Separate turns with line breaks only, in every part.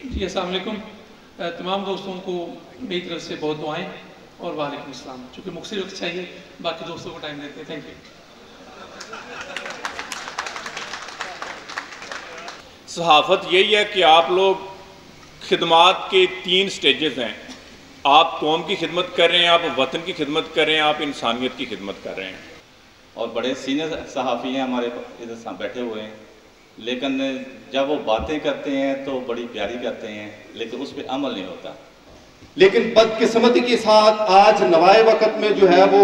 جی السلام علیکم. تمام دوستوں کو میری طرف سے بہت دعائیں اور وعلیکم السلام. چونکہ مختصر وقت چاہیے باقی دوستوں کو ٹائم دیتے ہیں. Thank you.
صحافت یہی ہے کہ آپ لوگ خدمات کے 3 سٹیجز ہیں. آپ قوم کی خدمت کر رہے ہیں, آپ وطن کی خدمت کر رہے ہیں, آپ انسانیت کی خدمت کر رہے ہیں.
اور بڑے سینئر صحافی ہیں ہمارے ادھر بیٹھے ہوئے ہیں, لیکن جب وہ باتیں کرتے ہیں تو بڑی پیاری کرتے ہیں, لیکن اس پہ عمل نہیں ہوتا.
لیکن بدقسمتی کے ساتھ آج نوائے وقت میں جو ہے وہ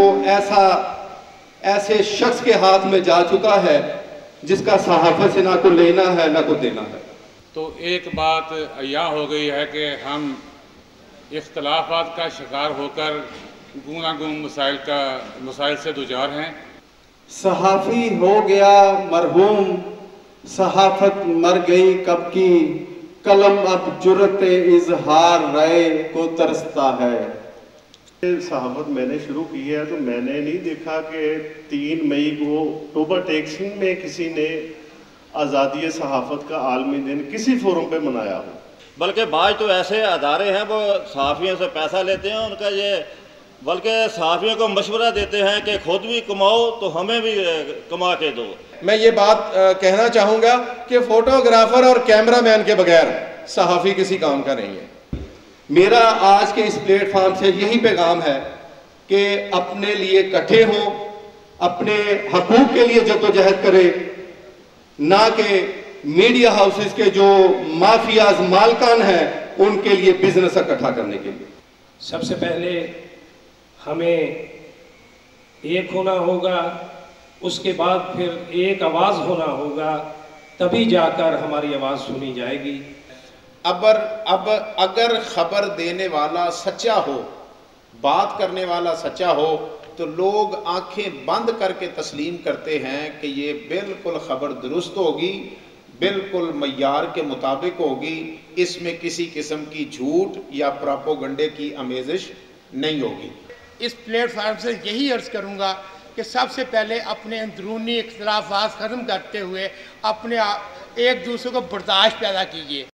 ایسے شخص کے ہاتھ میں جا چکا ہے جس کا صحافت سے نہ کوئی لینا ہے نہ کوئی دینا ہے.
تو ایک بات عیاں ہو گئی ہے کہ ہم اختلافات کا شکار ہو کر گوناگون مسائل سے دوچار ہیں.
صحافی ہو گیا مرحوم, صحافت مر گئی کب کی, قلم اب جرت اظہار رائے کو ترستا ہے.
صحافت میں نے شروع کی ہے تو میں نے نہیں دیکھا کہ 3 مئی کو اکتوبر ٹیکسنگ میں کسی نے آزادی صحافت کا عالمی دن کسی فورم پہ منایا ہو.
بلکہ بعض تو ایسے ادارے ہیں وہ صحافیوں سے پیسہ لیتے ہیں, ان کا یہ بلکہ صحافیوں کو مشورہ دیتے ہیں کہ خود بھی کماؤ تو ہمیں بھی کما کے دو.
میں یہ بات کہنا چاہوں گا کہ فوٹوگرافر اور کیمرہ مین کے بغیر صحافی کسی کام کا نہیں ہے.
میرا آج کے اس پلیٹ فارم سے یہی پیغام ہے کہ اپنے لیے اکٹھے ہوں, اپنے حقوق کے لیے جدوجہد کرے, نہ کہ میڈیا ہاؤسز کے جو مافیاز مالکان ہیں ان کے لیے بزنس اکٹھا کرنے کے لیے.
سب سے پہلے ہمیں ایک ہونا ہوگا, اس کے بعد پھر ایک آواز ہونا ہوگا, تبھی جا کر ہماری آواز سنی جائے گی.
اگر خبر دینے والا سچا ہو, بات کرنے والا سچا ہو, تو لوگ آنکھیں بند کر کے تسلیم کرتے ہیں کہ یہ بالکل خبر درست ہوگی, بالکل معیار کے مطابق ہوگی, اس میں کسی قسم کی جھوٹ یا پراپوگنڈے کی آمیزش نہیں ہوگی.
اس پلیٹ فارم سے یہی عرض کروں گا کہ سب سے پہلے اپنے اندرونی اختلافات ختم کرتے ہوئے اپنے ایک دوسرے کو برداشت پیدا کیجیے.